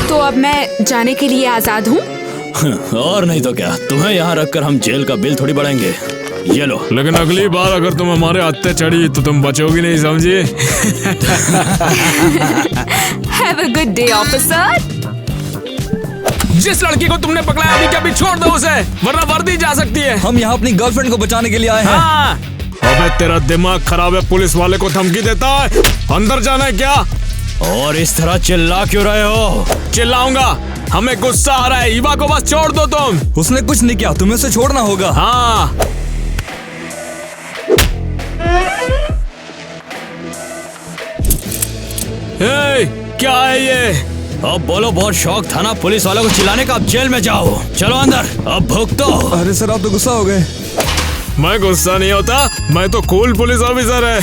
तो अब मैं जाने के लिए आजाद हूँ। और नहीं तो क्या, तुम्हें यहाँ रखकर हम जेल का बिल थोड़ी बढ़ाएंगे। ये लो। लेकिन अगली बार अगर तुम हमारे हत्थे चढ़ी तो तुम बचोगी नहीं, समझिए। Have a good day officer. जिस लड़की को तुमने पकड़ा अभी क्या छोड़ दो उसे, वरना वर्दी जा सकती है। हम यहाँ अपनी गर्लफ्रेंड को बचाने के लिए आए हैं। हाँ। अबे तेरा दिमाग खराब है, पुलिस वाले को धमकी देता है। अंदर जाना है क्या? और इस तरह चिल्ला क्यों रहे हो? चिल्लाऊंगा, हमें गुस्सा आ रहा है। ईवा को बस छोड़ दो तुम। उसने कुछ नहीं किया, तुम्हें उसे छोड़ना होगा। हाँ। क्या है ये? अब बोलो, बहुत शौक था ना पुलिस वालों को चिल्लाने का, अब जेल में जाओ। चलो अंदर, अब भुगतो। अरे सर, आप तो गुस्सा हो गए। मैं गुस्सा नहीं होता, मैं तो कूल पुलिस ऑफिसर है।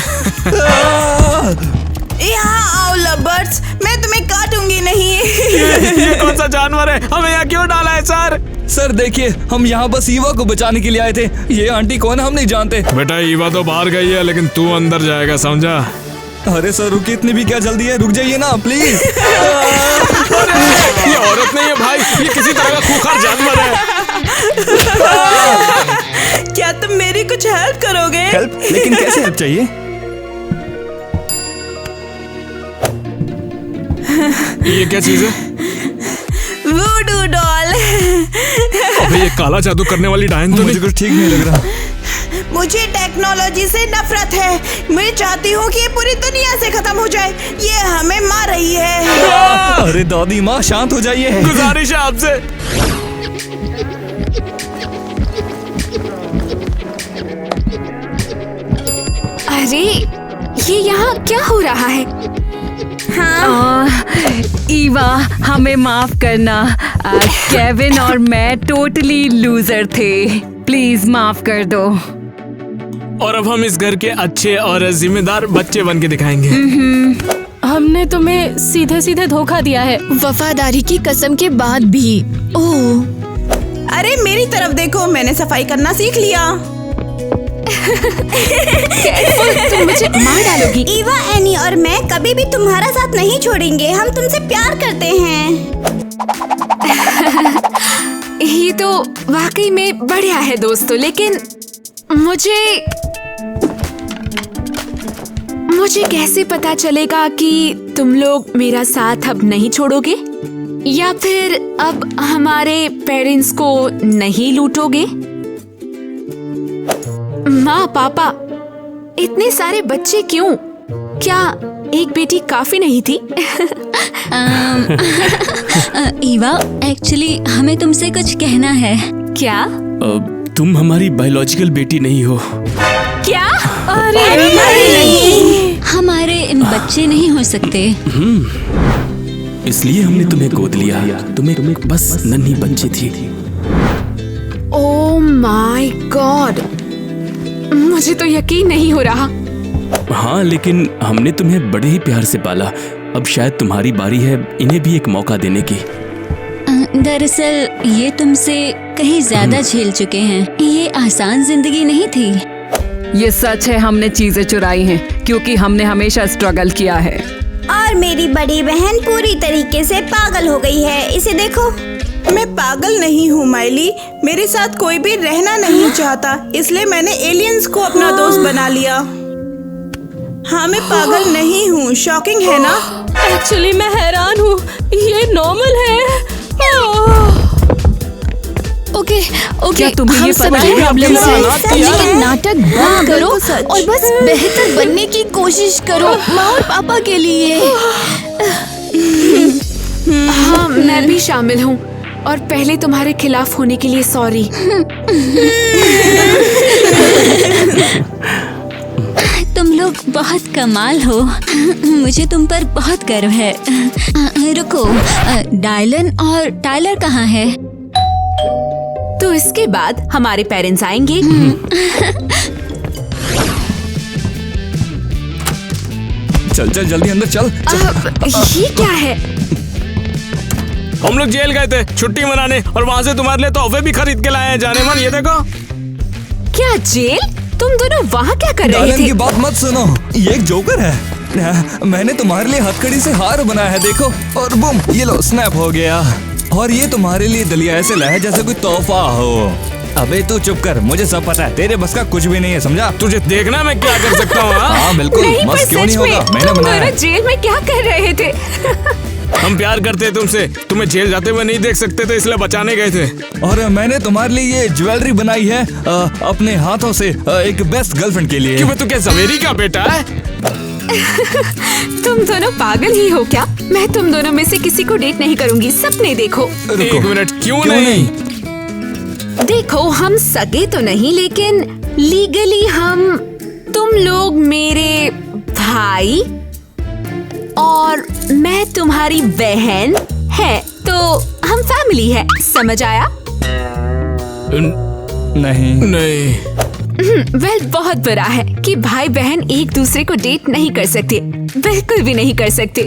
यहाँ आओ लवर्स, मैं तुम्हें काटूंगी नहीं। ये कौन सा जानवर है? हमें यहाँ क्यों डाला है सर? सर देखिए, हम यहाँ बस ईवा को बचाने के लिए आए थे। ये आंटी कौन है हम नहीं जानते। बेटा ईवा तो बाहर गई है, लेकिन तू अंदर जाएगा, समझा? अरे सर रुकिए, इतनी भी क्या जल्दी है, रुक जाइए ना प्लीज। ये औरत नहीं है भाई, ये किसी तरह का खूंखार जानवर है। क्या तुम मेरी कुछ हेल्प करोगे? हेल्प? लेकिन कैसे हेल्प चाहिए? ये क्या चीज है? Voodoo doll. अबे ये काला जादू करने वाली डायन तो मुझे कुछ ठीक नहीं लग रहा। मुझे टेक्नोलॉजी से नफरत है। मैं चाहती हूँ कि ये पूरी दुनिया से खत्म हो जाए। ये हमें मार रही है। अरे दादी माँ, शांत हो जाइए। गुजारिश है आपसे। अरे ये यहाँ क्या हो रहा है? हाँ ईवा, हमें माफ करना। केविन और मैं टोटली लूजर थे, प्लीज माफ कर दो। और अब हम इस घर के अच्छे और जिम्मेदार बच्चे बन के दिखाएंगे। हमने तुम्हें सीधे सीधे धोखा दिया है, वफादारी की कसम के बाद भी। ओह, अरे मेरी तरफ देखो, मैंने सफाई करना सीख लिया। तुम मुझे मार डालोगी। ईवा, एनी और मैं कभी भी तुम्हारा साथ नहीं छोड़ेंगे। हम तुमसे प्यार करते हैं। ये तो वाकई में बढ़िया है दोस्तों, लेकिन मुझे कैसे पता चलेगा कि तुम लोग मेरा साथ अब नहीं छोड़ोगे, या फिर अब हमारे पेरेंट्स को नहीं लूटोगे? माँ पापा, इतने सारे बच्चे क्यों? क्या एक बेटी काफी नहीं थी? ईवा, एक्चुअली हमें तुमसे कुछ कहना है। क्या? तुम हमारी बायोलॉजिकल बेटी नहीं हो। क्या? अरे नहीं, हमारे बच्चे नहीं हो सकते। इसलिए हमने तुम्हें गोद लिया। तुम्हें बस नन्ही बच्ची थी। ओह माय गॉड, मुझे तो यकीन नहीं हो रहा। हाँ, लेकिन हमने तुम्हें बड़े ही प्यार से पाला। अब शायद तुम्हारी बारी है इन्हें भी एक मौका देने की। दरअसल ये तुमसे कहीं ज्यादा झेल चुके हैं। ये आसान जिंदगी नहीं थी। ये सच है, हमने चीजें चुराई हैं क्योंकि हमने हमेशा स्ट्रगल किया है। और मेरी बड़ी बहन पूरी तरीके से पागल हो गई है, इसे देखो। मैं पागल नहीं हूँ माइली, मेरे साथ कोई भी रहना नहीं चाहता, इसलिए मैंने एलियंस को अपना दोस्त बना लिया। हाँ, मैं पागल नहीं हूँ। शॉकिंग है ना? एक्चुअली मैं हैरान हूँ, ये नॉर्मल है। ओके, क्या तुम्हें हम ये समझ पता गए है प्रॉब्लम आप है, लेकिन नाटक बंद करो और बस बेहतर बनने की कोशिश करो माँ और पापा के लिए। हाँ, मैं भी शामिल हूँ, और पहले तुम्हारे खिलाफ होने के लिए सॉरी। तुम लोग बहुत कमाल हो। मुझे तुम पर बहुत गर्व है। रुको, डायलन और टाइलर कहाँ है? तो तो इसके बाद हमारे पेरेंट्स आएंगे। चल चल जल्दी अंदर चल, ये क्या है? हम लोग जेल गए थे छुट्टी मनाने और वहाँ से तुम्हारे लिए तोहफे भी खरीद के लाए हैं। जाने मन, ये देखो। क्या जेल? तुम दोनों वहाँ क्या कर रहे थे? की बात मत सुनो, ये एक जोकर है। मैंने तुम्हारे लिए हथकड़ी से हार बनाया है, देखो। और बूम, ये लो स्नैप हो गया। और ये तुम्हारे लिए दलिया ऐसे लाया है जैसे कोई तोहफा हो। अबे तू चुप कर, मुझे सब पता है, तेरे बस का कुछ भी नहीं है, समझा? तुझे देखना मैं क्या कर सकता हूँ। हाँ बिल्कुल, मस्त क्यों नहीं होगा, मैंने बनाया है। जेल में क्या कर रहे थे? हम प्यार करते हैं तुमसे, तुम्हें जेल जाते हुए नहीं देख सकते थे, इसलिए बचाने गए थे। और मैंने तुम्हारे लिए ये ज्वेलरी बनाई है अपने हाथों से, एक बेस्ट गर्लफ्रेंड के लिए। क्यों, तू क्या सवेरी का बेटा है? तुम दोनों पागल ही हो क्या? मैं तुम दोनों में से किसी को डेट नहीं करूंगी, सपने देखो। एक मिनट, क्यों नहीं? देखो, हम सगे तो नहीं, लेकिन लीगली तुम लोग मेरे भाई और मैं तुम्हारी बहन है, तो हम फैमिली है, समझ आया? नहीं। वेल, बहुत बुरा है कि भाई बहन एक दूसरे को डेट नहीं कर सकते, बिल्कुल भी नहीं कर सकते।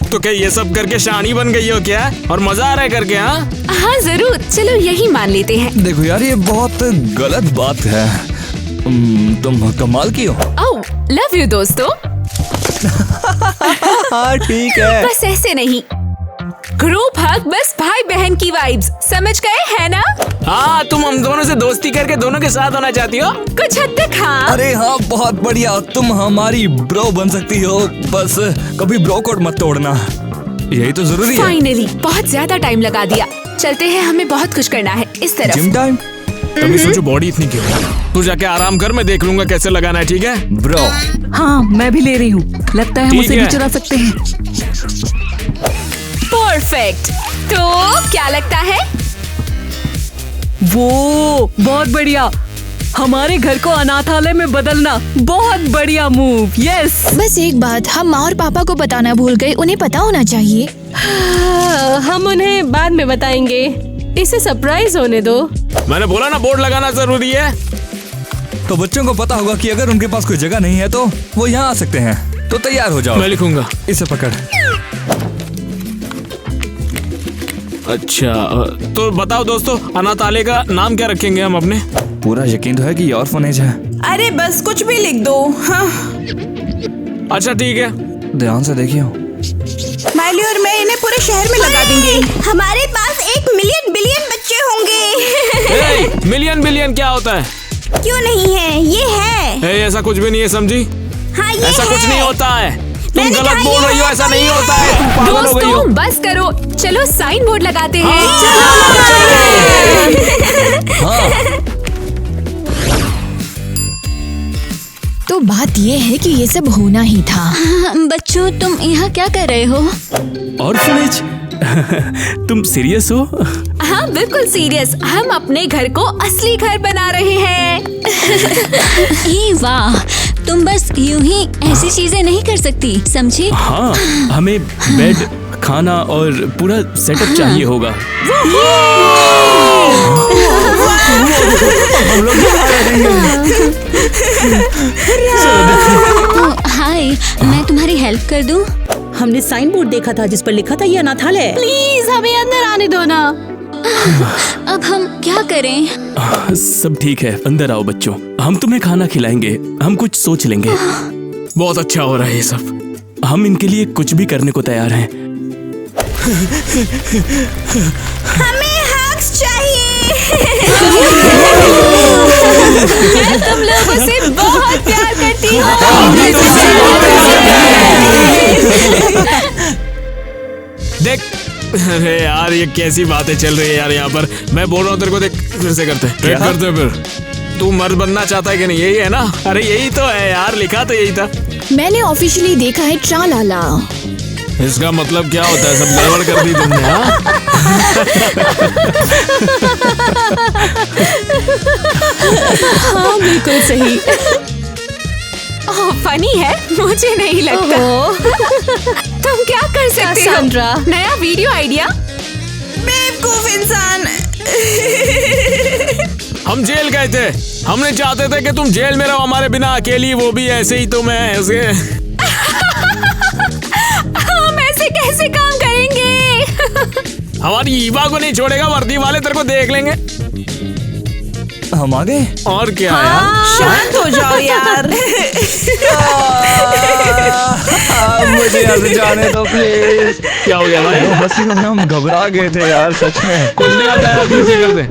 तो क्या ये सब करके शानी बन गई हो क्या? और मजा आ रहा है करके? हाँ जरूर, चलो यही मान लेते हैं। देखो यार, ये बहुत गलत बात है। तुम कमाल की हो। ओह, लव यू दोस्तों। हाँ ठीक है। बस ऐसे नहीं, ग्रुप हग, बस भाई बहन की वाइब्स, समझ गए है ना? हाँ, तुम हम दोनों से दोस्ती करके दोनों के साथ होना चाहती हो? कुछ हद तक हाँ। अरे हाँ, बहुत बढ़िया, तुम हमारी ब्रो बन सकती हो, बस कभी ब्रो कोड मत तोड़ना, यही तो जरूरी है। फाइनली, बहुत ज्यादा टाइम लगा दिया, चलते हैं, हमें बहुत कुछ करना है इस तरफ। Gym time? तभी सोचो बॉडी इतनी क्यों? तू जाके आराम कर, मैं देख लूंगा कैसे लगाना है, ठीक है ब्रो? हाँ, मैं भी ले रही हूँ, लगता है हम उसे भी चुरा सकते हैं। परफेक्ट, तो क्या लगता है? वो बहुत बढ़िया, हमारे घर को अनाथालय में बदलना, बहुत बढ़िया मूव। यस। बस एक बात हम माँ और पापा को बताना भूल गए, उन्हें पता होना चाहिए। हम उन्हें बाद में बताएंगे, इसे सरप्राइज होने दो। मैंने बोला ना, बोर्ड लगाना जरूरी है। तो बच्चों को पता होगा कि अगर उनके पास कोई जगह नहीं है तो वो यहाँ आ सकते हैं, तो तैयार हो जाओ। मैं लिखूंगा। इसे पकड़। अच्छा, तो बताओ दोस्तों, अनाथालय का नाम क्या रखेंगे हम अपने? पूरा यकीन तो है कि ये ऑर्फनेज है। अरे बस कुछ भी लिख दो। हाँ। अच्छा ठीक है, ध्यान से देखियो। माइली और मैं इन्हें पूरे शहर में लगा देंगे। हमारे पास 1 मिलियन बिलियन बच्चे होंगे। मिलियन बिलियन क्या होता है? क्यों नहीं है, ये है। ऐसा कुछ भी नहीं है, समझी? हाँ, ये ऐसा है। कुछ नहीं होता है, तुम गलत बोल रही हो, ऐसा नहीं होता है, तुम पागल हो गई हो। दोस्तों बस करो, चलो साइन बोर्ड लगाते हैं। तो बात ये है कि ये सब होना ही था। बच्चों, तुम यहाँ क्या कर रहे हो? ऑर्फनेज? तुम सीरियस हो? हाँ बिल्कुल सीरियस, हम अपने घर को असली घर बना रहे हैं। ई वाह, तुम बस यूं ही ऐसी चीजें नहीं कर सकती, समझी? हाँ, हमें बेड, खाना और पूरा सेटअप चाहिए होगा। हाय, मैं तुम्हारी हेल्प कर दूं? हमने साइन बोर्ड देखा था जिस पर लिखा था ये अनाथालय। प्लीज हमें अंदर आने दो ना। अब हम क्या करें? सब ठीक है, अंदर आओ बच्चों, हम तुम्हें खाना खिलाएंगे, हम कुछ सोच लेंगे। बहुत अच्छा हो रहा है ये सब, हम इनके लिए कुछ भी करने को तैयार हैं। हमें हक्स चाहिए। मैं तुम लोगों से बहुत प्यार करती हूँ। देख, अरे यार ये कैसी बातें चल रही है यार यहाँ पर। मैं बोल रहा हूँ तेरे को, देख फिर से करते हैं फिर। तू मर्द बनना चाहता है कि नहीं? यही है ना? अरे यही तो है यार, लिखा तो यही था। मैंने ऑफिशियली देखा है ट्रालाला। इसका मतलब क्या होता है? सब गड़बड़ कर दी तुमने। हाँ बिल्कुल सही। ओह फनी है, मुझे नहीं लगता। तुम क्या कर सकते हो? कैसेंड्रा। नया वीडियो आइडिया? बेवकूफ इंसान। हम जेल गए थे, हमने चाहते थे कि तुम जेल में रहो हमारे बिना अकेली, वो भी ऐसे ही तुम्हें ऐसे। हम ऐसे कैसे काम करेंगे? हमारी ईवा को नहीं छोड़ेगा, वर्दी वाले तेरे को देख लेंगे। हम आ गए। और क्या यार, शांत हो जाओ यार। मुझे यहाँ से जाने दो प्लीज। क्या हो गया भाई? हंसी में हम घबरा गए थे यार, सच में। कुछ नहीं आता है, कर दे।